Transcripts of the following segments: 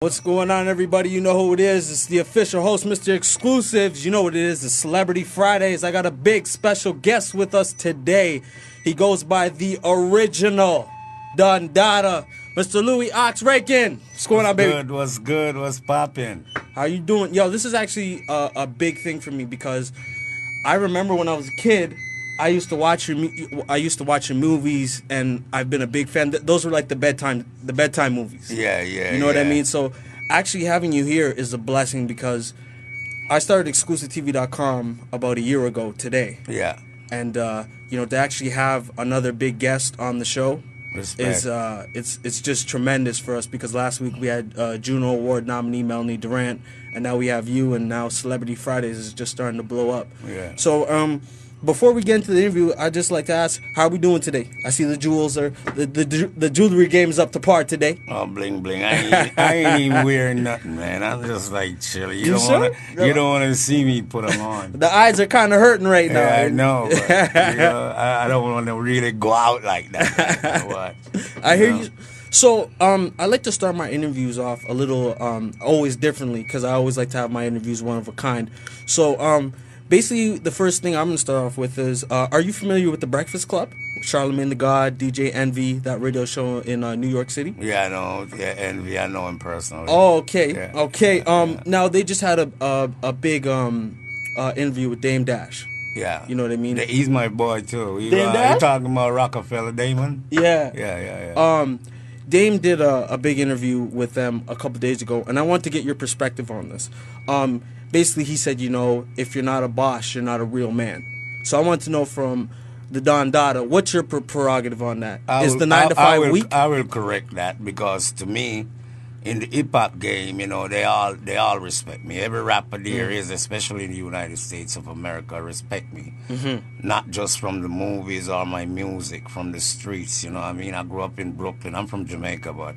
What's going on, everybody? You know who it is. It's the official host, Mr. Exclusives. You know what it is. It's Celebrity Fridays. I got a big special guest with us today. He goes by the original Don Dada, Mr. Louie Rankin. What's going on, baby? What's good? What's popping? How you doing? Yo, this is actually a big thing for me because I remember when I was a kid, I used to watch your movies, and I've been a big fan. Those were like the bedtime movies. Yeah. You know what I mean? So actually having you here is a blessing because I started ExclusivesTV.com about a year ago today. Yeah. And to actually have another big guest on the show Respect. is it's just tremendous for us because last week we had Juno Award nominee Melanie Durant, and now we have you, and now Celebrity Fridays is just starting to blow up. Yeah. So before we get into the interview, I'd just like to ask, how are we doing today? I see the jewels are the jewelry game is up to par today. Oh, bling bling! I ain't even wearing nothing, man. I'm just like chilling. You don't want to see me put them on. The eyes are kind of hurting right now. Yeah, I know. But, I don't want to really go out like that. What? I hear you. So, I like to start my interviews off a little, always differently, because I always like to have my interviews one of a kind. So, basically, the first thing I'm going to start off with is, are you familiar with The Breakfast Club? Charlamagne the God, DJ Envy, that radio show in New York City? Yeah, I know. Yeah, Envy, I know him personally. Oh, okay. Yeah. Okay. Now, they just had a big interview with Dame Dash. Yeah. You know what I mean? He's my boy, too. Dame Dash? You talking about Rockefeller Damon? Yeah. Yeah. Dame did a big interview with them a couple days ago, and I want to get your perspective on this. Basically, he said, if you're not a boss, you're not a real man. So I want to know from the Don Dada, what's your prerogative on that? Is the 9 to 5 week? I will correct that because to me, in the hip hop game, they all respect me. Every rapper there is, especially in the United States of America, respect me. Mm-hmm. Not just from the movies or my music, from the streets. You know what I mean? I grew up in Brooklyn. I'm from Jamaica, but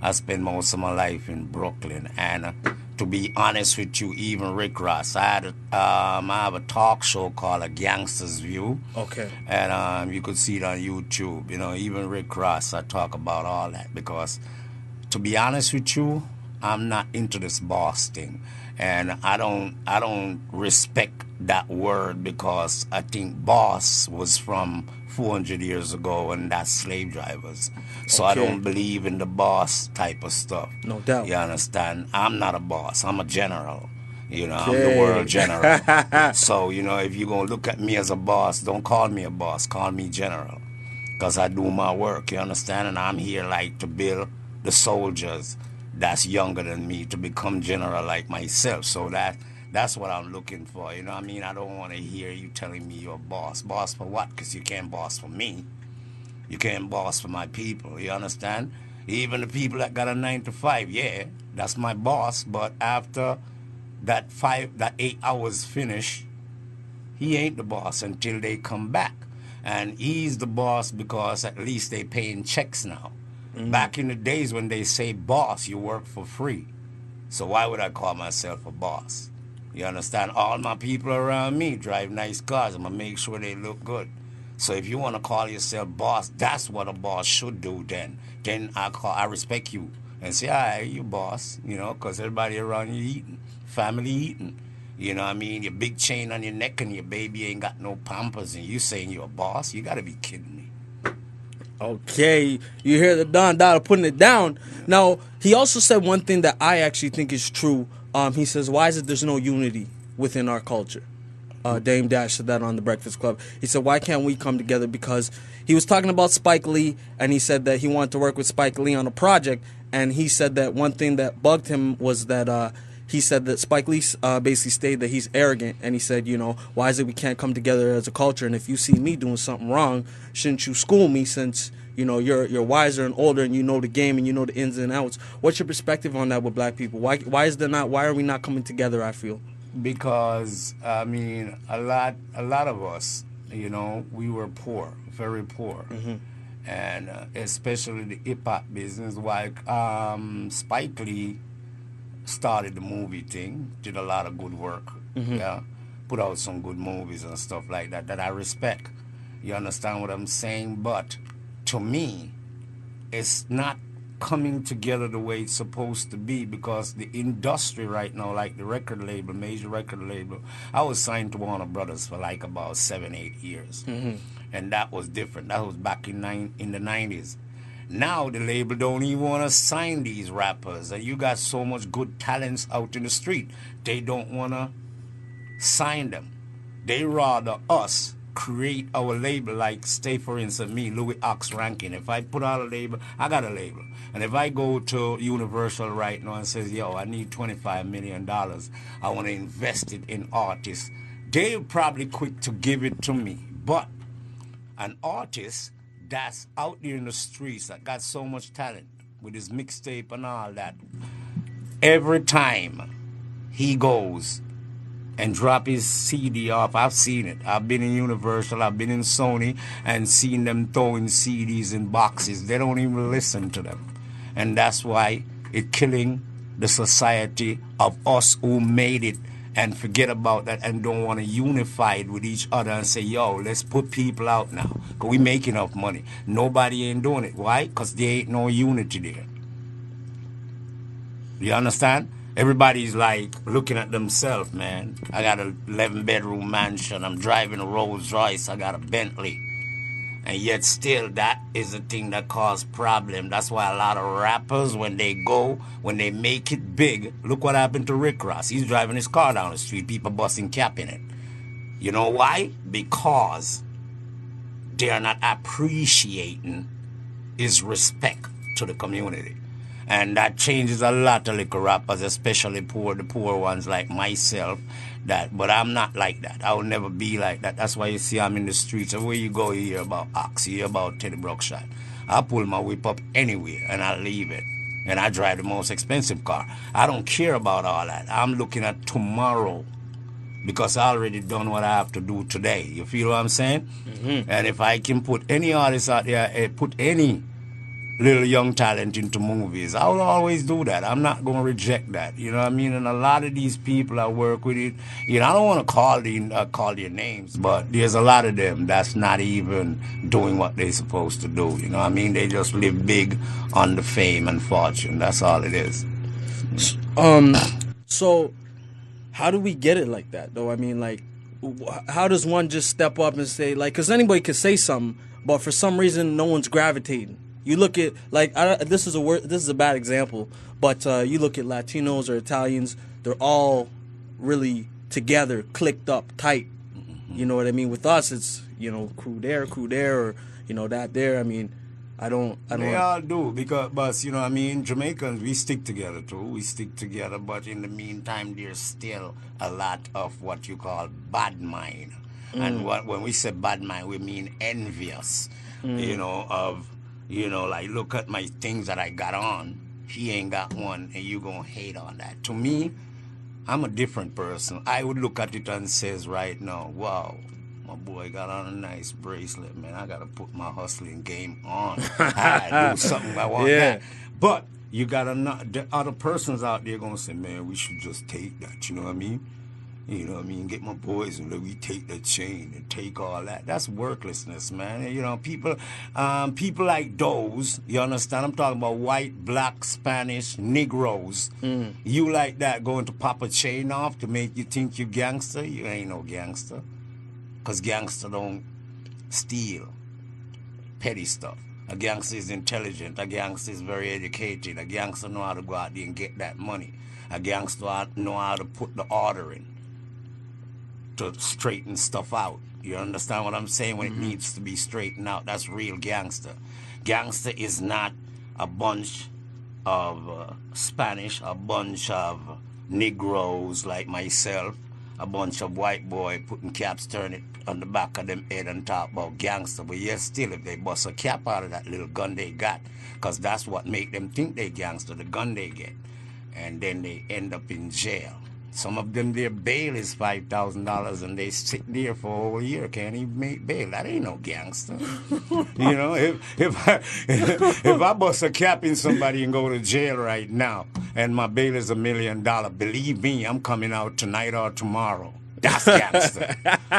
I spent most of my life in Brooklyn. And to be honest with you, even Rick Ross, I have a talk show called A Gangster's View. Okay. And you could see it on YouTube. Even Rick Ross, I talk about all that because, to be honest with you, I'm not into this boss thing, and I don't respect that word because I think boss was from 400 years ago, and that's slave drivers. So I don't believe in the boss type of stuff. No doubt. You understand? I'm not a boss. I'm a general. I'm the world general. So if you're gonna look at me as a boss, don't call me a boss. Call me general, because I do my work. You understand? And I'm here to build the soldiers that's younger than me to become general like myself. So that's what I'm looking for. I don't want to hear you telling me you're a boss. Boss for what? Because you can't boss for me. You can't boss for my people. You understand? Even the people that got a 9 to 5, yeah, that's my boss. But after that 8 hours finish, he ain't the boss until they come back. And he's the boss because at least they paying checks now. Mm-hmm. Back in the days when they say boss, you work for free. So why would I call myself a boss? You understand? All my people around me drive nice cars. I'm going to make sure they look good. So if you want to call yourself boss, that's what a boss should do then. Then I respect you and say, all right, you boss, because everybody around you eating, family eating. You know what I mean? Your big chain on your neck and your baby ain't got no pampers and you saying you're a boss? You got to be kidding me. Okay, you hear the Don Dada putting it down. Now, he also said one thing that I actually think is true. He says, why is it there's no unity within our culture? Dame Dash said that on The Breakfast Club. He said, why can't we come together? Because he was talking about Spike Lee, and he said that he wanted to work with Spike Lee on a project, and he said that one thing that bugged him was that he said that Spike Lee basically stated that he's arrogant, and he said, why is it we can't come together as a culture, and if you see me doing something wrong, shouldn't you school me since, you're wiser and older and you know the game and you know the ins and outs. What's your perspective on that with black people? Why are we not coming together, I feel? Because, a lot of us, we were poor, very poor. Mm-hmm. And especially the hip-hop business, like Spike Lee started the movie thing, did a lot of good work, put out some good movies and stuff like that I respect. You understand what I'm saying? But to me, it's not coming together the way it's supposed to be, because the industry right now, like the record label, major record label, I was signed to Warner Brothers for like about 7-8 years. And that was different. That was back in the 90s. Now the label don't even want to sign these rappers, and you got so much good talents out in the street, they don't want to sign them. They rather us create our label. Like, stay for instance, me, Louie Rankin. If I put out a label, I got a label. And if I go to Universal right now and says, yo, I need $25 million, I want to invest it in artists, they're probably quick to give it to me. But an artist that's out there in the streets that got so much talent with his mixtape and all that, every time he goes and drop his CD off, I've seen it. I've been in Universal, I've been in Sony, and seen them throwing CDs in boxes. They don't even listen to them. And that's why it's killing the society of us who made it and forget about that and don't want to unify it with each other and say, yo, let's put people out now, because we make enough money. Nobody ain't doing it. Why? Because there ain't no unity there. You understand? Everybody's like looking at themselves, man. I got an 11-bedroom mansion. I'm driving a Rolls Royce. I got a Bentley. And yet still, that is the thing that causes problem. That's why a lot of rappers, when they make it big, look what happened to Rick Ross. He's driving his car down the street, people busting cap in it. You know why? Because they are not appreciating his respect to the community. And that changes a lot of little rappers, especially the poor ones like myself. But I'm not like that. I will never be like that. That's why you see I'm in the streets. Everywhere you go, you hear about Ox, you hear about Teddy Brookshot. I pull my whip up anywhere and I leave it. And I drive the most expensive car. I don't care about all that. I'm looking at tomorrow, because I already done what I have to do today. You feel what I'm saying? And if I can put any artist out there, put any little young talent into movies, I will always do that. I'm not going to reject that. You know what I mean? And a lot of these people I work with, it, you know, I don't want to call their names, but there's a lot of them that's not even doing what they're supposed to do. You know what I mean? They just live big on the fame and fortune. That's all it is. So how do we get it like that, though? I mean, like, how does one just step up and say, like, because anybody could say something, but for some reason no one's gravitating. You look at, like, this is a bad example, but you look at Latinos or Italians, they're all really together, clicked up, tight. You know what I mean? With us, it's, you know, crew there, or, you know, that there. I mean, I don't. They all do, but you know what I mean? Jamaicans, we stick together too. We stick together, but in the meantime, there's still a lot of what you call bad mind. And when we say bad mind, we mean envious, you know, like, look at my things that I got on. He ain't got one, and you gonna hate on that. To me, I'm a different person. I would look at it and says right now, wow, my boy got on a nice bracelet, man. I gotta put my hustling game on. I do something I want that. But you got the other persons out there gonna say, man, we should just take that. You know what I mean? You know what I mean? Get my boys and let we take that chain and take all that. That's worthlessness, man. You know, people like those, you understand? I'm talking about white, black, Spanish, Negroes. You like that going to pop a chain off to make you think you gangster? You ain't no gangster. Because gangster don't steal petty stuff. A gangster is intelligent. A gangster is very educated. A gangster know how to go out there and get that money. A gangster know how to put the order in to straighten stuff out. You understand what I'm saying? When it needs to be straightened out, that's real gangster. Gangster is not a bunch of Spanish, a bunch of Negroes like myself, a bunch of white boy putting caps, turn it on the back of them head and talk about gangster. But yes, still, if they bust a cap out of that little gun they got, because that's what make them think they gangster, the gun they get. And then they end up in jail. Some of them, their bail is $5,000, and they sit there for a whole year, can't even make bail. That ain't no gangster. You know, if I bust a cap in somebody and go to jail right now, and my bail is $1 million, believe me, I'm coming out tonight or tomorrow. That's gangster.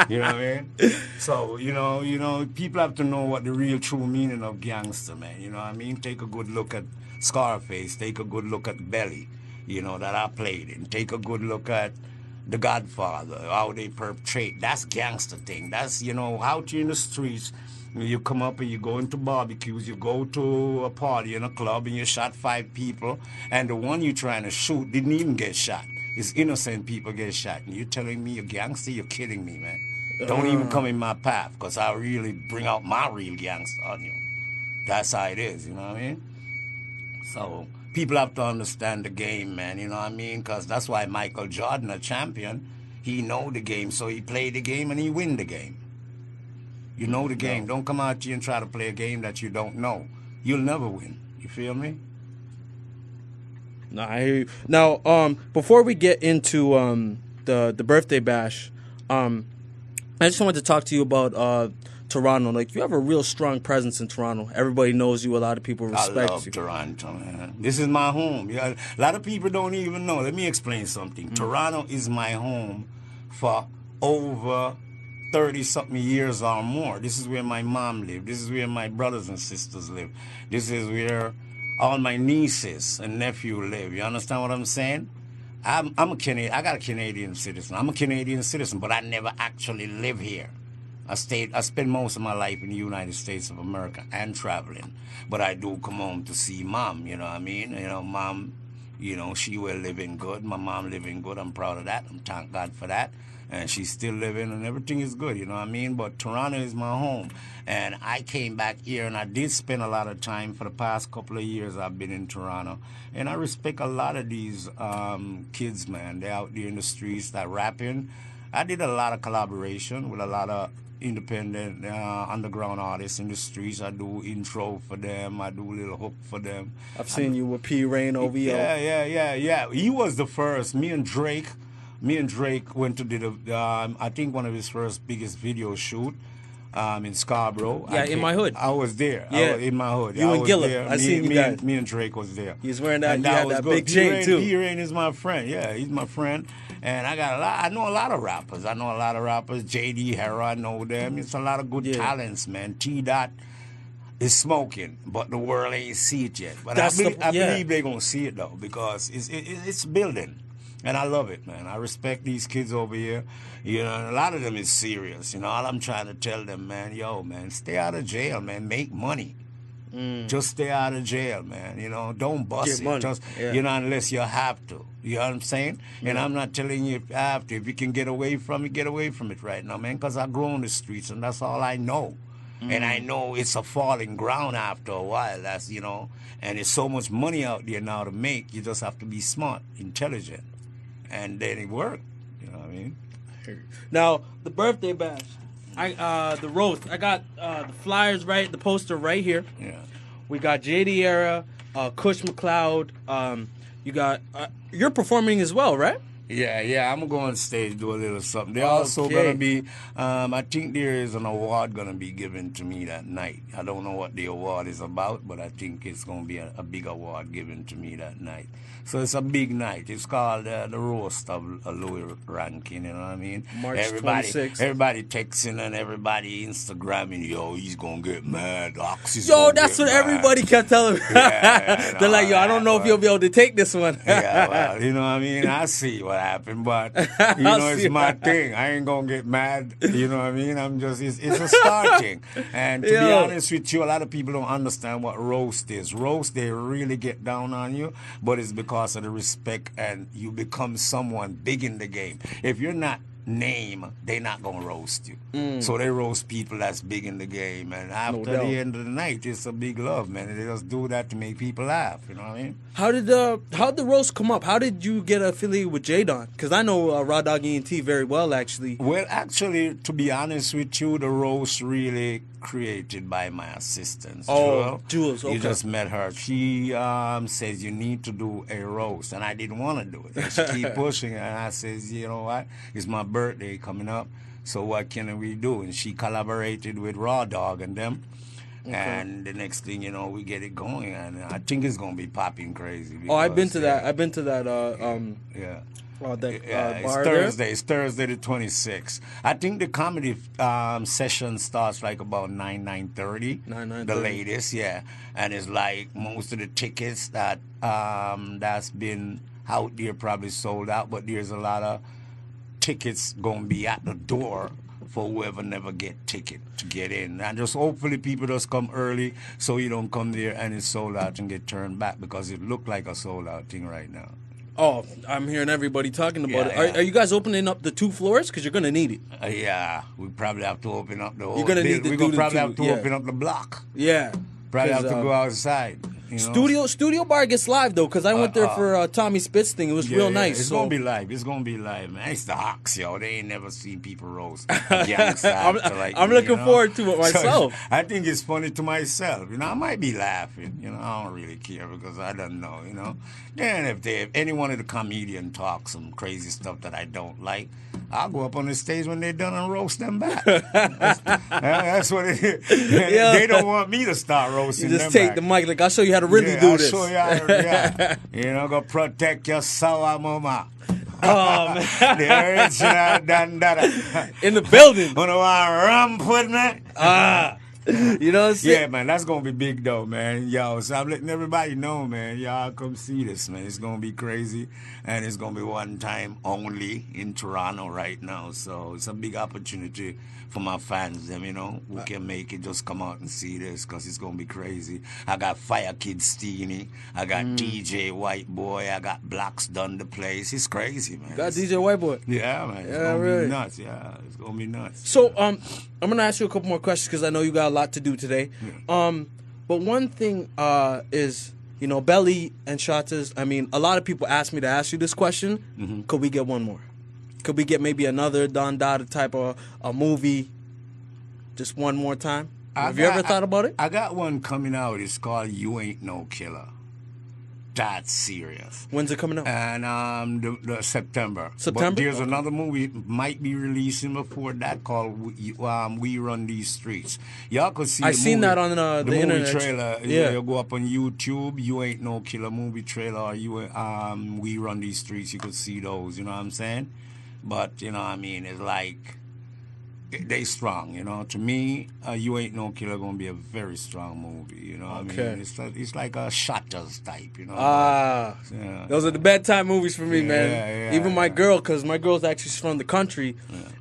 You know what I mean? So, you know, people have to know what the real true meaning of gangster, man. You know what I mean? Take a good look at Scarface. Take a good look at Belly, you know, that I played in. Take a good look at The Godfather, how they perpetrate. That's gangster thing. That's, you know, out here in the streets. You come up and you go into barbecues, you go to a party in a club and you shot 5 people, and the one you're trying to shoot didn't even get shot. It's innocent people get shot. And you're telling me you're gangster? You're kidding me, man. Don't even come in my path, because I'll really bring out my real gangster on you. That's how it is, you know what I mean? So people have to understand the game, man, you know what I mean? Because that's why Michael Jordan, a champion, he know the game, so he play the game and he win the game. You know the game. Don't come out here and try to play a game that you don't know. You'll never win. You feel me? No, I hear you. Now, before we get into the birthday bash, I just wanted to talk to you about Toronto. Like, you have a real strong presence in Toronto. Everybody knows you. A lot of people respect you. I love Toronto, man. This is my home. Yeah, a lot of people don't even know. Let me explain something. Toronto is my home for over 30-something years or more. This is where my mom lived. This is where my brothers and sisters live. This is where all my nieces and nephew live. You understand what I'm saying? I'm a Canadian. I got a Canadian citizen. I'm a Canadian citizen, but I never actually live here. I spent most of my life in the United States of America and traveling. But I do come home to see Mom, you know what I mean? You know, Mom, you know, she will living good. My mom living good. I'm proud of that. I'm thank God for that. And she's still living, and everything is good, you know what I mean? But Toronto is my home. And I came back here, and I did spend a lot of time for the past couple of years I've been in Toronto. And I respect a lot of these kids, man. They're out there in the streets that rapping. I did a lot of collaboration with a lot of independent underground artists in the streets. I do intro for them. I do a little hook for them. I've seen you with P. Rain OVO. Yeah. He was the first. Me and Drake went to do I think one of his first biggest video shoot in Scarborough. Yeah, in my hood. I was there. Yeah. I was in my hood. You and Gilla. I seen you guys. Me and Drake was there. He was wearing that. And you had that big chain too. P. Rain is my friend. Yeah, he's my friend. And I know a lot of rappers. JD Hera, I know them. It's a lot of good talents, man. T-Dot is smoking, but the world ain't see it yet. But I believe they're going to see it, though, because it's building. And I love it, man. I respect these kids over here. You know, and a lot of them is serious. You know, all I'm trying to tell them, man, man, stay out of jail, man. Make money. Just stay out of jail, man. You know, don't bust it. Just, you know, unless you have to. You know what I'm saying? And I'm not telling you if you have to. If you can get away from it, get away from it right now, man, because I grew on the streets, and that's all I know. And I know it's a falling ground after a while. That's, you know, and there's so much money out there now to make. You just have to be smart, intelligent. And then it worked. You know what I mean? Now, the birthday bash. The roast. I got the flyers the poster right here. Yeah. We got JD Era, Kush McLeod. You got you're performing as well, right? Yeah, I'm going to go on stage, do a little something. They're also going to be, I think there is an award going to be given to me that night. I don't know what the award is about, but I think it's going to be a big award given to me that night. So it's a big night. It's called the roast of Louie Rankin, you know what I mean? March 26th. Everybody texting and everybody Instagramming, yo, he's going to get mad. That's what everybody kept telling me. Yeah, they're like, yo, I don't know if you'll be able to take this one. Yeah, well, you know what I mean? I see what happened, but, you know, it's my thing. I ain't going to get mad, you know what I mean? It's a start thing. And to be honest with you, a lot of people don't understand what roast is. Roast, they really get down on you, but it's because of the respect, and you become someone big in the game. If you're not name, they're not going to roast you. So they roast people that's big in the game. And after the end of the night, it's a big love, man. They just do that to make people laugh. You know what I mean? How'd the roast come up? How did you get affiliated with J-Don? Because I know Raw Dog ENT very well, actually. Well, actually, to be honest with you, the roast really created by my assistant. Jules, okay. You just met her. She says, you need to do a roast. And I didn't want to do it. And she keep pushing it. And I says, you know what? It's my birthday coming up. So what can we do? And she collaborated with Raw Dog and them. Okay. And the next thing you know, we get it going. And I think it's going to be popping crazy. Because, I've been to that. I've been to that. Yeah. Yeah, it's bar Thursday. there? It's Thursday the 26th. I think the comedy session starts like about 9:30. 9:30. The latest, yeah. And it's like most of the tickets that's been out there probably sold out, but there's a lot of tickets gonna be at the door for whoever never get ticket to get in. And just hopefully people just come early so you don't come there and it's sold out and get turned back, because it looked like a sold out thing right now. Oh, I'm hearing everybody talking about it. Yeah. Are you guys opening up the 2 floors? Because you're going to need it. Yeah, we probably have to open up the whole. You're gonna need to We're do gonna the probably two, have to yeah. open up the block. Yeah. Probably have 'Cause, to go outside. You know? Studio bar gets live, though, because I went there for Tommy Spitz thing. It was real nice. It's so. gonna be live. It's gonna be live, man. It's the Hawks, yo. They ain't never seen people roast. I'm looking forward to it myself. So, I think it's funny to myself. You know, I might be laughing. You know, I don't really care because I don't know. You know, then if any one of the comedian talk some crazy stuff that I don't like, I'll go up on the stage when they're done and roast them back. That's what it is. Yeah. They don't want me to start roasting You them just take back. the mic, like, I'll show you how to really do I'll this. show you how to, yeah. You know, go protect your sour mama. Oh, man. The original Dandada. In the building. You know what rum with me? You know what I'm saying? Yeah, man, that's going to be big, though, man. Yo, so I'm letting everybody know, man. Y'all come see this, man. It's going to be crazy, and it's going to be one time only in Toronto right now. So it's a big opportunity for my fans, them, you know, who can make it. Just come out and see this, because it's going to be crazy. I got Fire Kid Steeny. I got DJ White Boy. I got Blacks Done the Place. It's crazy, man. Got DJ Whiteboy. Yeah, man. It's Yeah, going to really. be nuts. Yeah, it's going to be nuts. So, I'm going to ask you a couple more questions because I know you got a lot to do today. But one thing is, you know, Belly and Shatas, I mean, a lot of people ask me to ask you this question. Mm-hmm. Could we get one more? Could we get maybe another Don Dada type of a movie just one more time? Have you ever thought about it? I got one coming out. It's called You Ain't No Killer. That's serious. When's it coming out? And the September. September? But there's Okay. another movie might be releasing before that called We Run These Streets. Y'all could see. I the seen movie, that on the movie internet. trailer. Yeah. You go up on YouTube. You Ain't No Killer movie trailer. Or We Run These Streets. You could see those. You know what I'm saying? But you know what I mean. It's like they strong, you know. To me, You Ain't No Killer gonna be a very strong movie, you know what Okay. I mean? It's like a Shutters type, you know. Ah, Yeah. those are the bedtime movies for me, Yeah, man. yeah, Even my yeah. girl, because my girl's actually from the country,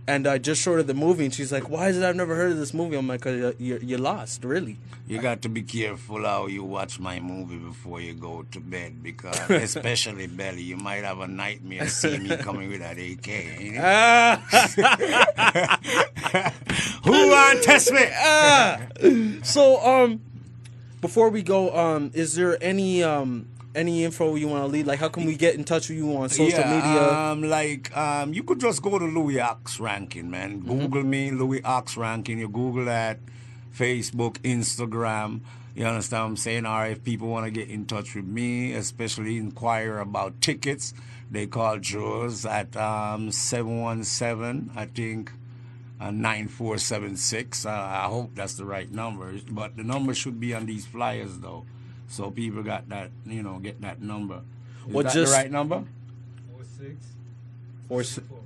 and I just showed her the movie, and she's like, "Why is it I've never heard of this movie?" I'm like, "Cause you're lost, really." You got to be careful how you watch my movie before you go to bed, because especially Belly, you might have a nightmare seeing me coming with that AK. Ain't it? Who want to test me? So, before we go, is there any info you want to leave? Like, how can we get in touch with you on social media? You could just go to Louie Rankin, man. Google me, Louie Rankin. You Google that, Facebook, Instagram. You understand what I'm saying? Or if people want to get in touch with me, especially inquire about tickets, they call Jules at 717, I think, 9476. I hope that's the right number. But the number should be on these flyers, though. So people got that, you know, get that number. Is that the right number? 4674.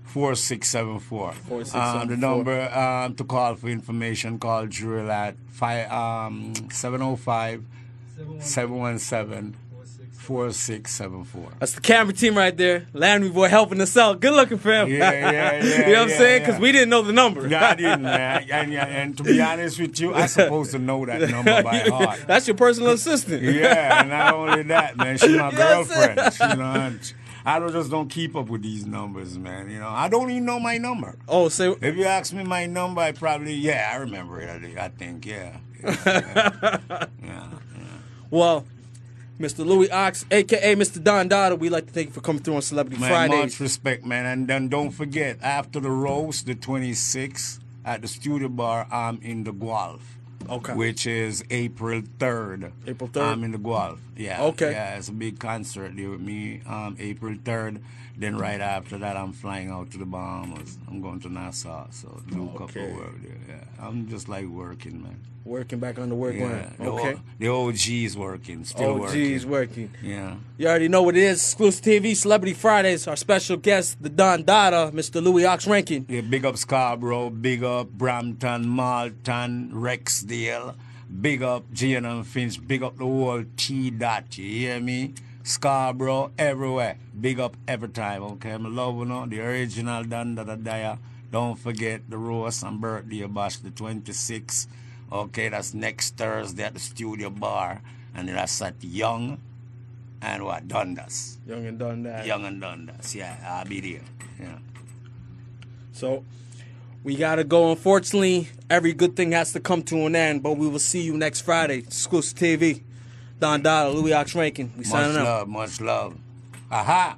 4674. The number to call for information, call Drill at 705 717 4674. That's the camera team right there. Landry boy helping us out. Good looking for him. Yeah. You know what I'm saying? Because we didn't know the number. No, I didn't, man. And to be honest with you, I'm supposed to know that number by heart. That's your personal assistant. Yeah, and not only that, man, she's my You know what I'm girlfriend. You know, just don't keep up with these numbers, man. You know, I don't even know my number. Oh, so If you ask me my number, I probably, I remember it. I think, yeah. well, Mr. Louie Ox, a.k.a. Mr. Don Dada, we'd like to thank you for coming through on Celebrity Man, Fridays. much respect, man. And then don't forget, after the roast, the 26th, at the studio bar, I'm in the Guelph. Okay. Which is April 3rd. April 3rd? I'm in the Guelph. Yeah. Okay. Yeah, it's a big concert there with me. April 3rd. Then right after that, I'm flying out to the Bahamas. I'm going to Nassau, so do a couple of work there. Yeah. I'm just like working, man. Working back on the work line. The Okay. The OG's working, still working. OG's working. Yeah. You already know what it is. Exclusive TV, Celebrity Fridays. Our special guest, the Don Dada, Mr. Louie Rankin. Yeah, big up Scarborough, big up Brampton, Malton, Rexdale, big up G&M Finch, big up the whole T-Dot, you hear me? Scarborough, everywhere. Big up every time, okay? I'm loving the original Don Dada Daya. Don't forget the roast and birthday bash, the 26th. Okay, that's next Thursday at the Studio Bar. And that's at Young and what? Dundas. Young and Dundas. Young and Dundas, yeah. I'll be there. Yeah. So, we got to go. Unfortunately, every good thing has to come to an end. But we will see you next Friday. Exclusive TV. Don Dada, Louie Rankin. We signing out. Much love, much love. Aha!